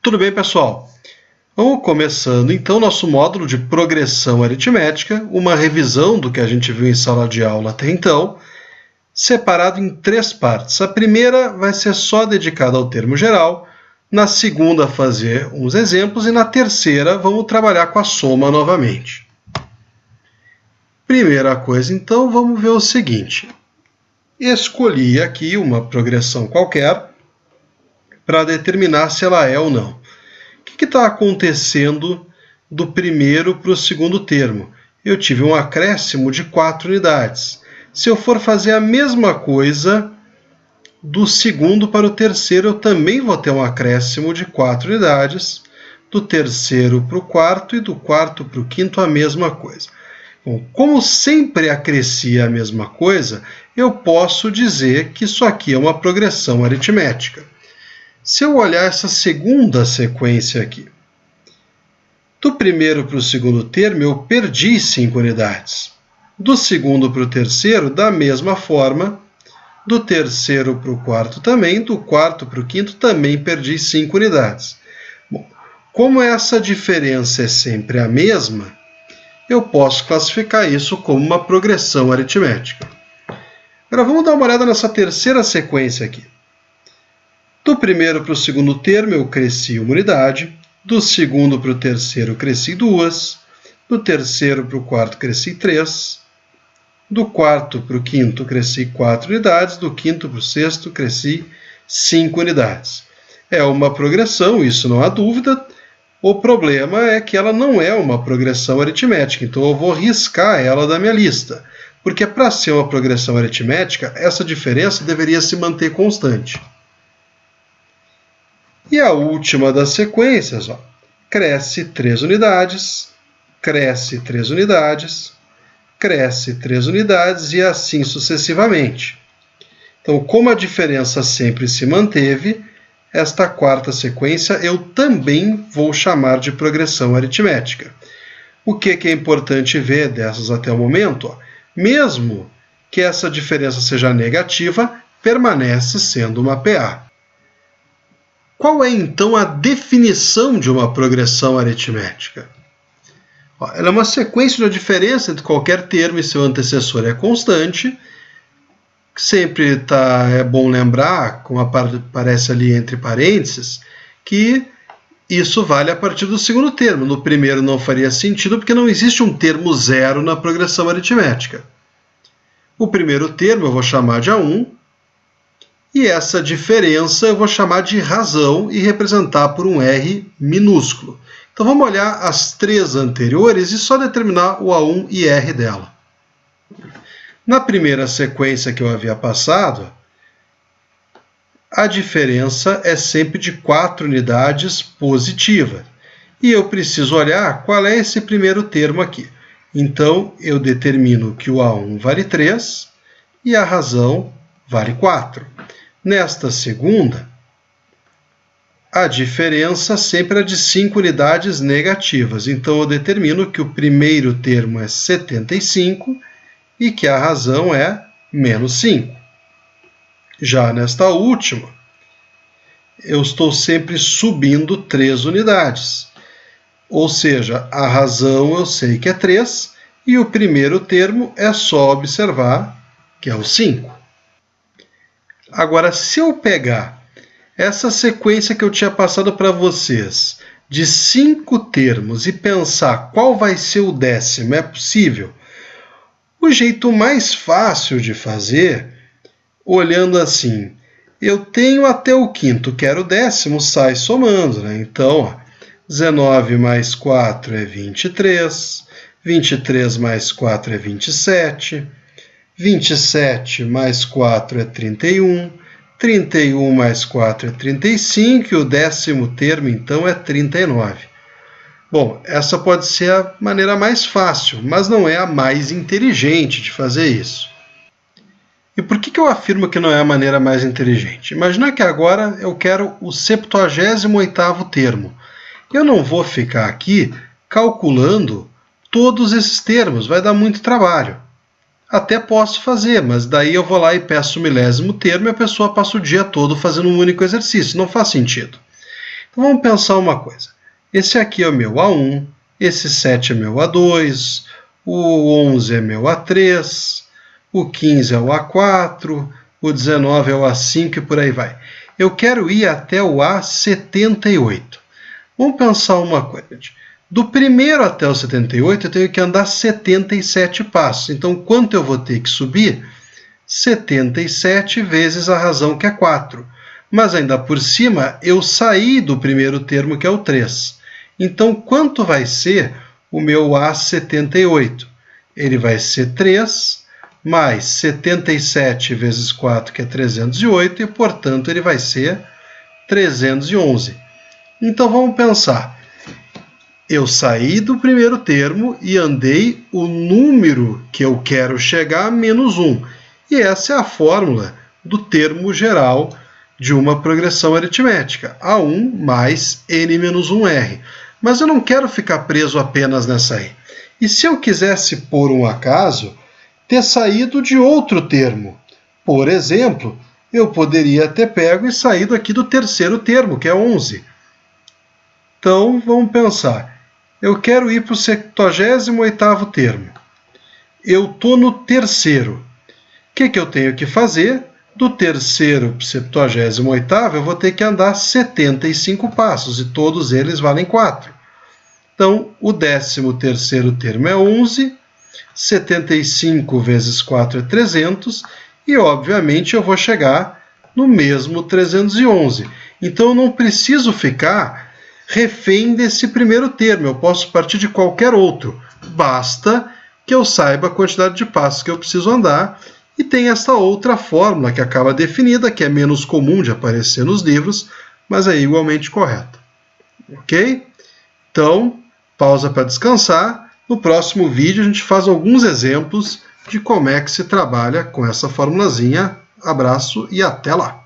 Tudo bem, pessoal? Vamos começando então nosso módulo de progressão aritmética, uma revisão do que a gente viu em sala de aula até então, separado em 3 partes. A primeira vai ser só dedicada ao termo geral, na segunda fazer uns exemplos e na terceira vamos trabalhar com a soma novamente. Primeira coisa então, vamos ver o seguinte. Escolhi aqui uma progressão qualquer para determinar se ela é ou não. O que está acontecendo do primeiro para o segundo termo? Eu tive um acréscimo de 4 unidades. Se eu for fazer a mesma coisa do segundo para o terceiro, eu também vou ter um acréscimo de 4 unidades. Do terceiro para o quarto e do quarto para o quinto, a mesma coisa. Bom, como sempre acrescia a mesma coisa, eu posso dizer que isso aqui é uma progressão aritmética. Se eu olhar essa segunda sequência aqui, do primeiro para o segundo termo, eu perdi 5 unidades. Do segundo para o terceiro, da mesma forma. Do terceiro para o quarto também. Do quarto para o quinto, também perdi 5 unidades. Bom, como essa diferença é sempre a mesma, eu posso classificar isso como uma progressão aritmética. Agora vamos dar uma olhada nessa terceira sequência aqui. Do primeiro para o segundo termo, eu cresci 1 unidade. Do segundo para o terceiro, cresci 2. Do terceiro para o quarto, cresci 3. Do quarto para o quinto, cresci 4 unidades. Do quinto para o sexto, cresci 5 unidades. É uma progressão, isso não há dúvida. O problema é que ela não é uma progressão aritmética, então eu vou riscar ela da minha lista. Porque para ser uma progressão aritmética, essa diferença deveria se manter constante. E a última das sequências, cresce 3 unidades, cresce 3 unidades, cresce 3 unidades e assim sucessivamente. Então, como a diferença sempre se manteve, esta quarta sequência eu também vou chamar de progressão aritmética. O que é importante ver dessas até o momento? Mesmo que essa diferença seja negativa, permanece sendo uma PA. Qual é, então, a definição de uma progressão aritmética? Ela é uma sequência de diferença entre qualquer termo e seu antecessor é constante. Sempre é bom lembrar, como aparece ali entre parênteses, que isso vale a partir do segundo termo. No primeiro não faria sentido, porque não existe um termo zero na progressão aritmética. O primeiro termo eu vou chamar de A1, e essa diferença eu vou chamar de razão e representar por um R minúsculo. Então vamos olhar as 3 anteriores e só determinar o A1 e R dela. Na primeira sequência que eu havia passado, a diferença é sempre de 4 unidades positiva. E eu preciso olhar qual é esse primeiro termo aqui. Então eu determino que o A1 vale 3 e a razão vale 4. Nesta segunda, a diferença sempre é de 5 unidades negativas. Então, eu determino que o primeiro termo é 75 e que a razão é menos 5. Já nesta última, eu estou sempre subindo 3 unidades. Ou seja, a razão eu sei que é 3 e o primeiro termo é só observar que é o 5. Agora, se eu pegar essa sequência que eu tinha passado para vocês, de 5 termos, e pensar qual vai ser o 10º, é possível? O jeito mais fácil de fazer, olhando assim, eu tenho até o quinto, que era o 10º, sai somando, né? Então, 19 mais 4 é 23, 23 mais 4 é 27, 27 mais 4 é 31, 31 mais 4 é 35 e o 10º termo, então, é 39. Bom, essa pode ser a maneira mais fácil, mas não é a mais inteligente de fazer isso. E por que eu afirmo que não é a maneira mais inteligente? Imagina que agora eu quero o 78º termo. Eu não vou ficar aqui calculando todos esses termos, vai dar muito trabalho. Até posso fazer, mas daí eu vou lá e peço o milésimo termo e a pessoa passa o dia todo fazendo um único exercício. Não faz sentido. Então vamos pensar uma coisa. Esse aqui é o meu A1, esse 7 é meu A2, o 11 é meu A3, o 15 é o A4, o 19 é o A5 e por aí vai. Eu quero ir até o A78. Vamos pensar uma coisa. Do primeiro até o 78 eu tenho que andar 77 passos. Então quanto eu vou ter que subir? 77 vezes a razão que é 4. Mas ainda por cima eu saí do primeiro termo que é o 3. Então quanto vai ser o meu A78? Ele vai ser 3 mais 77 vezes 4, que é 308, e, portanto, ele vai ser 311. Então, vamos pensar. Eu saí do primeiro termo e andei o número que eu quero chegar menos 1. E essa é a fórmula do termo geral de uma progressão aritmética. A1 mais n menos 1r. Mas eu não quero ficar preso apenas nessa aí. E se eu quisesse, por um acaso, ter saído de outro termo? Por exemplo, eu poderia ter pego e saído aqui do terceiro termo, que é 11. Então, vamos pensar. Eu quero ir para o 78º termo. Eu estou no terceiro. O que eu tenho que fazer? Do terceiro para o 78º, eu vou ter que andar 75 passos, e todos eles valem 4. Então, o 13º termo é 11, 75 vezes 4 é 300, e, obviamente, eu vou chegar no mesmo 311. Então, eu não preciso ficar refém desse primeiro termo, eu posso partir de qualquer outro. Basta que eu saiba a quantidade de passos que eu preciso andar, e tem essa outra fórmula que acaba definida, que é menos comum de aparecer nos livros, mas é igualmente correta. Ok? Então, pausa para descansar. No próximo vídeo a gente faz alguns exemplos de como é que se trabalha com essa formulazinha. Abraço e até lá!